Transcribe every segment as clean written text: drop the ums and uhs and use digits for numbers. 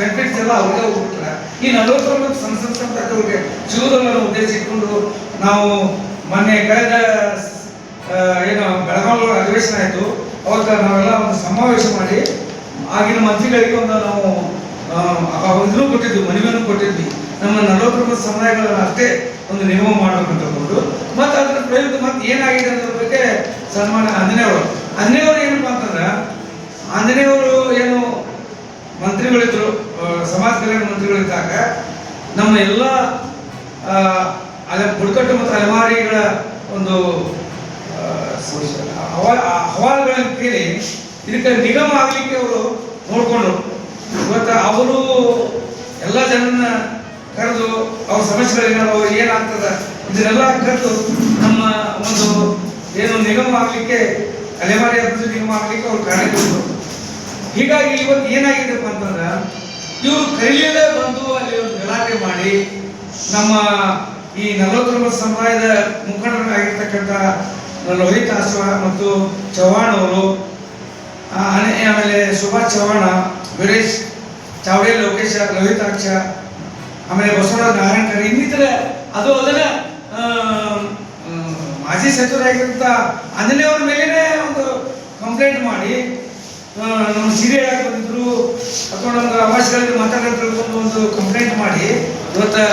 Benefits ಎಲ್ಲ ಅವ್ರಿಗೆ ಹೋಗ್ಬಿಟ್ರೆ ಈ 49 ಸಂಸದರಿಗೆ ಸಿಗುವುದನ್ನು ಉದ್ದೇಶ ಇಟ್ಕೊಂಡು ನಾವು ಮೊನ್ನೆ ಕಳೆದ ಏನು ಬೆಳಗಾವಿ ಅಧಿವೇಶನ ಆಯಿತು. ಅವತ್ತು ನಾವೆಲ್ಲ ಒಂದು ಸಮಾವೇಶ ಮಾಡಿ ಆಗಿನ ಮಂತ್ರಿಗಳಿಗೆ ಒಂದು ನಾವು ಇದನ್ನು ಕೊಟ್ಟಿದ್ವಿ, ಮನವಿಯನ್ನು ಕೊಟ್ಟಿದ್ವಿ. ನಮ್ಮ 49 ಸಮುದಾಯಗಳನ್ನ ಅಷ್ಟೇ ಒಂದು ನಿಗಮ ಮಾಡಬೇಕಂತ ತಗೊಂಡು ಮತ್ತು ಅದರ ಪ್ರಯುಕ್ತ ಮತ್ತೆ ಏನಾಗಿದೆ ಅನ್ನೋದ್ರ ಬಗ್ಗೆ ಸನ್ಮಾನ ಆಂಜನೇಯವರು ಏನಪ್ಪ ಅಂತಂದ್ರೆ, ಆಂಜನೇಯವರು ಏನು ಮಂತ್ರಿಗಳಿದ್ರು, ಸಮಾಜ ಕಲ್ಯಾಣ ಮಂತ್ರಿಗಳಿದ್ದಾಗ ನಮ್ಮ ಎಲ್ಲ ಬುಡಕಟ್ಟು ಮತ್ತು ಅಲೆಮಾರಿಗಳ ಒಂದು ಅಹವಾಲುಗಳನ್ನು ಕೇಳಿ ಇದಕ್ಕೆ ನಿಗಮ ಆಗಲಿಕ್ಕೆ ಅವರು ನೋಡಿಕೊಂಡ್ರು. ಇವತ್ತು ಅವರು ಎಲ್ಲ ಜನರನ್ನ ಕರೆದು ಅವ್ರ ಸಮಸ್ಯೆಗಳೇನಾದ್ರು ಏನಾಗ್ತದೆ ಇದನ್ನೆಲ್ಲ ಕರೆದು ನಮ್ಮ ಒಂದು ಏನು ನಿಗಮ ಆಗಲಿಕ್ಕೆ ಅಲೆಮಾರಿ ಅಭಿವೃದ್ಧಿ ನಿಗಮ ಆಗಲಿಕ್ಕೆ ಅವ್ರು ಕಾರಣಗಳು. ಹೀಗಾಗಿ ಇವತ್ತು ಏನಾಗಿದೆಪ್ಪ ಅಂತಂದ್ರೆ, ಇವರು ಕೈಯಲ್ಲೇ ಬಂದು ಅಲ್ಲಿ ಒಂದು ಗಲಾಟೆ ಮಾಡಿ ನಮ್ಮ ಈ 49 ಸಮುದಾಯದ ಮುಖಂಡರಾಗಿರ್ತಕ್ಕಂಥ ಲೋಹಿತ್ ಆಶ್ವ ಮತ್ತು ಚವ್ಹಾಣ್ ಅವರು, ಆಮೇಲೆ ಸುಭಾಷ್ ಚವ್ಹಾಣ, ವೀರೇಶ್ ಚಾವಡೆ, ಲೋಕೇಶ್ ಲೋಹಿತಾಕ್ಷ, ಆಮೇಲೆ ಬಸವರಾಜ್ ನಾರಾಯಣಕರ್ ಇನ್ನಿತರ ಅದು ಅದನ್ನ ಮಾಜಿ ಸಚಿವರಾಗಿರುವಂಥ ಆಂಜನೇಯವ್ರ ಮೇಲೇನೆ ಒಂದು ಕಂಪ್ಲೇಂಟ್ ಮಾಡಿ ನಮ್ಮ ಸೀರಿಯಲ್ ಆಗಿ ಬಂದಿದ್ರು ಅಥವಾ ನಮ್ಗೆ ಅವಶ್ಯಗಳಲ್ಲಿ ಮಾತಾಡೋದು ಒಂದು ಕಂಪ್ಲೇಂಟ್ ಮಾಡಿ ಇವತ್ತು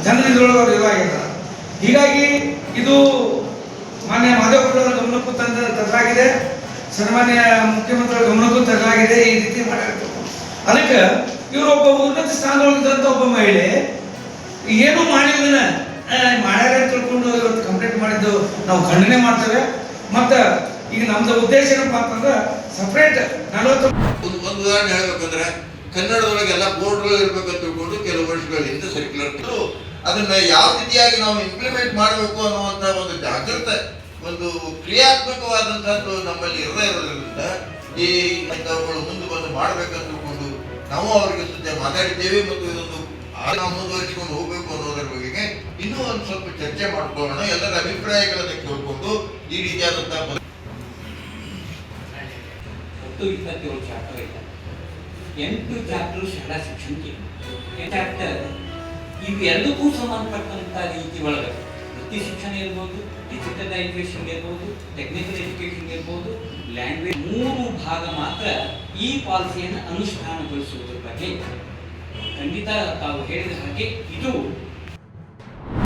ಜನರಿದ್ರೊಳಗೆ ಅವ್ರು ಇದಾಗಿದ್ದಾರೆ. ಹೀಗಾಗಿ ಇದು ಮಾನ್ಯ ಮಾದೇವಪ್ಪನವರ ಗಮನಕ್ಕೂ ತರಲಾಗಿದೆ, ಸನ್ಮಾನ್ಯ ಮುಖ್ಯಮಂತ್ರಿಗಳ ಗಮನಕ್ಕೂ ತರಲಾಗಿದೆ. ಈ ರೀತಿ ಮಾಡಿರ್ತಾರೆ. ಅದಕ್ಕೆ ಇವರೊಬ್ಬ ಉನ್ನತ ಸ್ಥಾನದೊಳಗಿದ್ದಂಥ ಒಬ್ಬ ಮಹಿಳೆ ಏನೂ ಮಾಡಿಲ್ಲ ಮಾಡ್ಯಾರ ತಿಳ್ಕೊಂಡು ಇವತ್ತು ಕಂಪ್ಲೇಂಟ್ ಮಾಡಿದ್ದು ನಾವು ಖಂಡನೆ ಮಾಡ್ತೇವೆ. ಮತ್ತು ಈಗ ನಮ್ದು ಉದ್ದೇಶ ಏನಪ್ಪ ಅಂತಂದ್ರೆ ಸಪ್ರೇಟ್ 40 ಒಂದು ಉದಾಹರಣೆ ಹೇಳ್ಬೇಕಂದ್ರೆ, ಕನ್ನಡದೊಳಗೆಲ್ಲ ಬೋರ್ಡ್ಗಳು ಇರ್ಬೇಕಂತ ತಿಳ್ಕೊಂಡು ಕೆಲವು ವರ್ಷಗಳಿಂದ ಸರ್ಕ್ಯುಲರ್ ಅದನ್ನ ಯಾವ ರೀತಿಯಾಗಿ ನಾವು ಇಂಪ್ಲಿಮೆಂಟ್ ಮಾಡಬೇಕು ಅನ್ನುವಂಥ ಒಂದು ಜಾಗೃತ ಒಂದು ಕ್ರಿಯಾತ್ಮಕವಾದಂಥದ್ದು ನಮ್ಮಲ್ಲಿ ಇರದೇ ಇರೋದ್ರಿಂದ ಈ ಇಂಥವುಗಳು ಮುಂದೆ ಬಂದು ಮಾಡ್ಬೇಕಂತ ತಿಳ್ಕೊಂಡು ನಾವು ಅವರಿಗೆ ಸದ್ಯ ಮಾತಾಡಿದ್ದೇವೆ. ಮತ್ತು ಇದೊಂದು ನಾವು ಮುಂದುವರಿಸಿಕೊಂಡು ಹೋಗ್ಬೇಕು ಅನ್ನೋದ್ರ ಬಗ್ಗೆ ಇನ್ನೂ ಒಂದು ಸ್ವಲ್ಪ ಚರ್ಚೆ ಮಾಡ್ಕೊಳ್ಳೋಣ. ಎಲ್ಲರ ಅಭಿಪ್ರಾಯಗಳನ್ನು ಕೇಳ್ಕೊಂಡು ಈ ರೀತಿಯಾದಂತಹ 27 ಚಾಪ್ಟರ್ ಐತೆ, 8 ಚಾಪ್ಟರ್ ಶಾಲಾ ಶಿಕ್ಷಣಕ್ಕೆ, ಚಾಪ್ಟರ್ ಇವೆಲ್ಲಕ್ಕೂ ಸಂಬಂಧಪಟ್ಟಂತ ರೀತಿ ಒಳಗೆ ವೃತ್ತಿ ಶಿಕ್ಷಣ ಇರ್ಬೋದು, ಡಿಜಿಟಲೈಸೇಷನ್ ಇರ್ಬೋದು, ಟೆಕ್ನಿಕಲ್ ಎಜುಕೇಶನ್ ಇರ್ಬೋದು, ಲ್ಯಾಂಗ್ವೇಜ್ 3 ಭಾಗ ಮಾತ್ರ ಈ ಪಾಲಿಸಿಯನ್ನು ಅನುಷ್ಠಾನಗೊಳಿಸುವುದರ ಬಗ್ಗೆ ಖಂಡಿತ ತಾವು ಹೇಳಿದ ಹಾಗೆ ಇದು